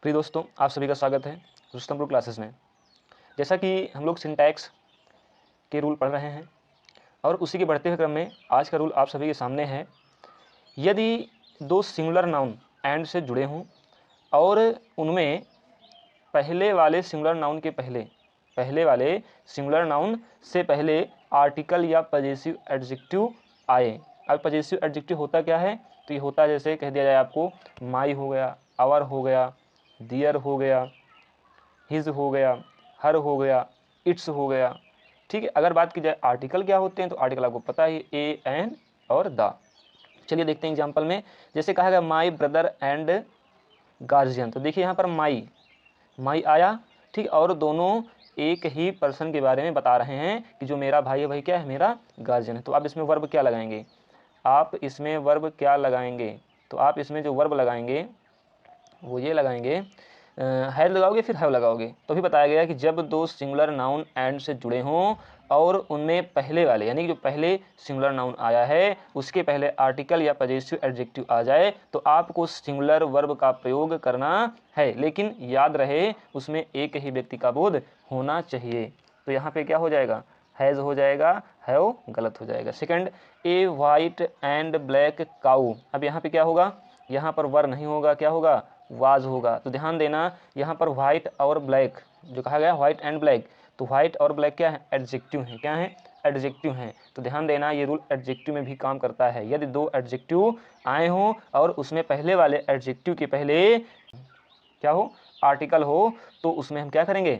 प्रिय दोस्तों, आप सभी का स्वागत है रुस्तम प्रो क्लासेस में। जैसा कि हम लोग सिंटैक्स के रूल पढ़ रहे हैं और उसी के बढ़ते हुए क्रम में आज का रूल आप सभी के सामने है। यदि दो सिंगुलर नाउन एंड से जुड़े हों और उनमें पहले वाले सिंगुलर नाउन से पहले आर्टिकल या पजेसिव एडजेक्टिव आए। अब पजेसिव एडजेक्टिव होता क्या है? तो ये होता है, जैसे कह दिया जाए आपको, माई हो गया, आवर हो गया, दियर हो गया, हिज हो गया, हर हो गया, इट्स हो गया। ठीक है। अगर बात की जाए आर्टिकल क्या होते हैं, तो आर्टिकल आपको पता है, ए, एन और द। चलिए देखते हैं एग्जाम्पल में। जैसे कहा गया माई ब्रदर एंड गार्जियन, तो देखिए यहाँ पर माई आया, ठीक, और दोनों एक ही पर्सन के बारे में बता रहे हैं कि जो मेरा भाई है वही क्या है, मेरा गार्जियन है। तो आप इसमें वर्ब क्या लगाएंगे? तो आप इसमें जो वर्ब लगाएंगे वो ये लगाएंगे, हैव लगाओगे फिर हैव लगाओगे। तो भी बताया गया कि जब दो सिंगुलर नाउन एंड से जुड़े हों और उनमें पहले वाले यानी कि जो पहले सिंगुलर नाउन आया है उसके पहले आर्टिकल या पजेसिव एडजेक्टिव आ जाए तो आपको सिंगुलर वर्ब का प्रयोग करना है, लेकिन याद रहे उसमें एक ही व्यक्ति का बोध होना चाहिए। तो यहाँ पे क्या हो जाएगा? हैज़ हो जाएगा, हैव गलत हो जाएगा। Second, a white and black cow. अब यहाँ पे क्या होगा? यहाँ पर वर नहीं होगा, क्या होगा? वाज होगा। तो ध्यान देना, यहाँ पर व्हाइट और ब्लैक जो कहा गया, व्हाइट एंड ब्लैक, तो व्हाइट और ब्लैक क्या है? एडजेक्टिव है। क्या है? एडजेक्टिव हैं। तो ध्यान देना, ये रूल एडजेक्टिव में भी काम करता है। यदि दो एडजेक्टिव आए हों और उसमें पहले वाले एडजेक्टिव के पहले क्या हो? आर्टिकल हो, तो उसमें हम क्या करेंगे?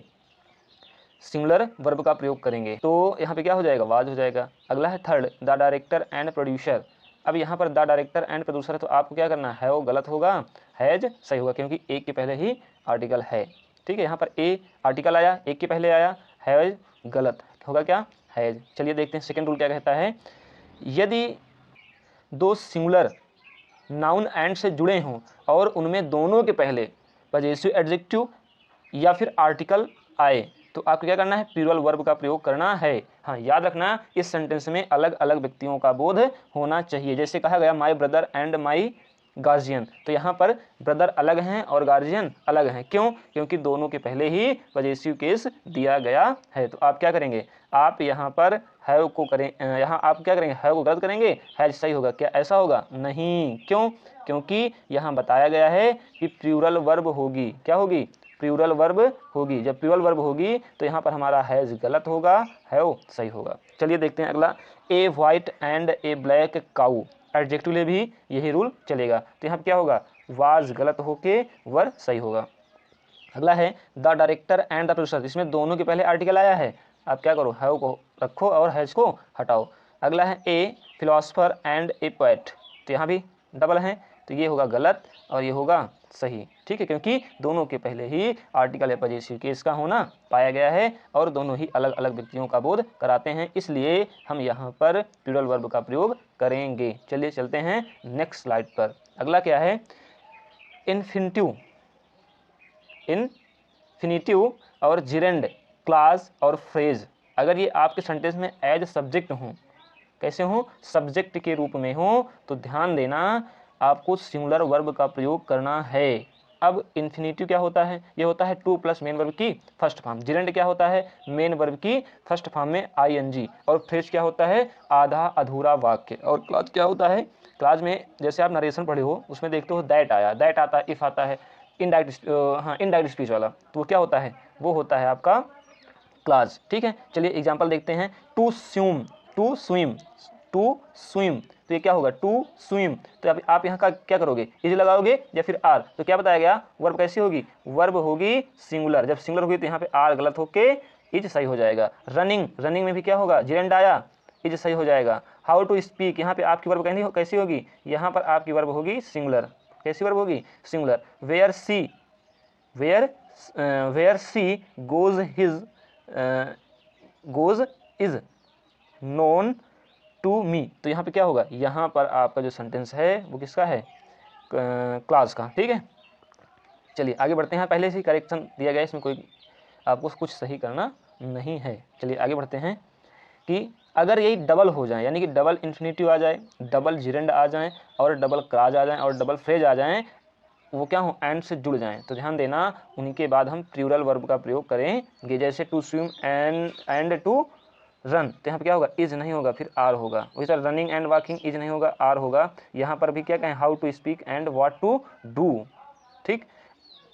सिंगुलर वर्ब का प्रयोग करेंगे। तो यहाँ पे क्या हो जाएगा? वाज हो जाएगा। अगला है third, the director and producer. अब यहाँ पर द डायरेक्टर एंड प्रोड्यूसर है, तो आपको क्या करना है? वो गलत होगा, हैज सही होगा, क्योंकि एक के पहले ही आर्टिकल है। ठीक है। यहाँ पर ए आर्टिकल आया, एक के पहले आया, हैज गलत होगा, क्या? हैज। चलिए देखते हैं सेकेंड रूल क्या कहता है। यदि दो सिंगुलर नाउन एंड से जुड़े हों और उनमें दोनों के पहले पजेसिव एडजेक्टिव या फिर आर्टिकल आए तो आपको क्या करना है? प्लूरल वर्ब का प्रयोग करना है। हाँ, याद रखना, इस सेंटेंस में अलग अलग व्यक्तियों का बोध होना चाहिए। जैसे कहा गया my brother and my guardian, तो यहाँ पर ब्रदर अलग हैं और गार्जियन अलग हैं। क्यों? क्योंकि दोनों के पहले ही पजेसिव केस दिया गया है। तो आप क्या करेंगे? आप यहाँ पर हैव को करें, यहाँ आप क्या करेंगे? हैव को गलत करेंगे, हैज सही होगा। क्या ऐसा होगा? नहीं। क्यों? क्योंकि यहाँ बताया गया है कि प्लूरल वर्ब होगी। क्या होगी? प्लूरल वर्ब होगी। जब प्लूरल वर्ब होगी तो यहाँ पर हमारा हैज गलत होगा, हैव सही होगा। चलिए देखते हैं अगला, a white and a black cow. Adjective ले भी यही रूल चलेगा। तो यहाँ पर क्या होगा? वाज गलत होके वर सही होगा। अगला है the director and the producer. इसमें दोनों के पहले आर्टिकल आया है, आप क्या करो? हैव को रखो और हैज को हटाओ। अगला है ए फिलोसफर एंड ए पोएट। तो यहाँ भी डबल है, तो ये होगा गलत और ये होगा सही। ठीक है, क्योंकि दोनों के पहले ही आर्टिकल या पजेसिव केस का होना पाया गया है और दोनों ही अलग अलग व्यक्तियों का बोध कराते हैं, इसलिए हम यहाँ पर प्लूरल वर्ब का प्रयोग करेंगे। चलिए चलते हैं नेक्स्ट स्लाइड पर। अगला क्या है? इन्फिनिटिव और जिरेंड, क्लास और फ्रेज। अगर ये आपके सेंटेंस में एज सब्जेक्ट हों, कैसे हों? सब्जेक्ट के रूप में हो, तो ध्यान देना आपको सिंगुलर वर्ब का प्रयोग करना है। अब इन्फिनिटिव क्या होता है? ये होता है टू प्लस मेन वर्ब की फर्स्ट फॉर्म। जिरेंड क्या होता है? मेन वर्ब की फर्स्ट फॉर्म में आईएनजी। और फ्रेज क्या होता है? आधा अधूरा वाक्य। और क्लास क्या होता है? क्लास में जैसे आप नरेशन पढ़े हो उसमें देखते हो दैट आया, दैट आता है, इफ आता है, इनडायरेक्ट स्पीच वाला, तो वो क्या होता है? वो होता है आपका क्लास। ठीक है। चलिए एग्जांपल देखते हैं। To swim, to swim, to swim, तो ये क्या होगा? To swim. तो आप यहाँ का क्या करोगे? इज लगाओगे या फिर आर। तो क्या बताया गया? वर्ब कैसी होगी? वर्ब होगी सिंगुलर। जब सिंगुलर होगी तो यहाँ पे आर गलत होके इज सही हो जाएगा। रनिंग, रनिंग में भी क्या होगा? जिरेंड आया, इज सही हो जाएगा। हाउ टू स्पीक, यहाँ पे आपकी वर्ब कैसी होगी? यहाँ पर आपकी वर्ब होगी सिंगुलर। कैसी वर्ब होगी? Singular. Where she, where she goes his, goes is known to me. तो यहाँ पे क्या होगा? यहाँ पर आपका जो सेंटेंस है वो किसका है? क्लास का। ठीक है। चलिए आगे बढ़ते हैं। पहले से ही करेक्शन दिया गया, इसमें कोई आपको कुछ सही करना नहीं है। चलिए आगे बढ़ते हैं कि अगर यही डबल हो जाए, यानी कि डबल इन्फिनिटिव आ जाए, डबल जिरेंड आ जाए और डबल क्लाज आ जाए और डबल फ्रेज आ जाए, वो क्या हो, एंड से जुड़ जाएं। तो ध्यान देना, उन्हीं के बाद हम प्लूरल वर्ब का प्रयोग करेंगे। जैसे to swim and to run, तो यहाँ पे क्या होगा, इज नहीं होगा, फिर आर होगा। वही तरह रनिंग एंड वॉकिंग, इज नहीं होगा, आर होगा। यहाँ पर भी क्या कहें, how to speak and what to do. ठीक,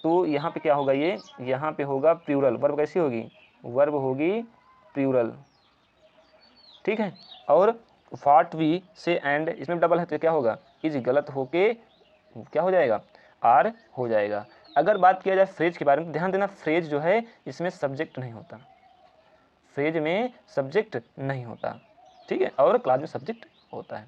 तो यहाँ पे क्या होगा, ये यहाँ पे होगा प्लूरल वर्ब। कैसी होगी, वर्ब होगी प्लूरल। ठीक है, और व्हाट वी से एंड, इसमें डबल है तो क्या होगा, इज गलत होके क्या हो जाएगा, आर हो जाएगा। अगर बात किया जाए फ्रेज के बारे में, ध्यान देना फ्रेज जो है इसमें सब्जेक्ट नहीं होता, फ्रेज में सब्जेक्ट नहीं होता। ठीक है, और क्लास में सब्जेक्ट होता है।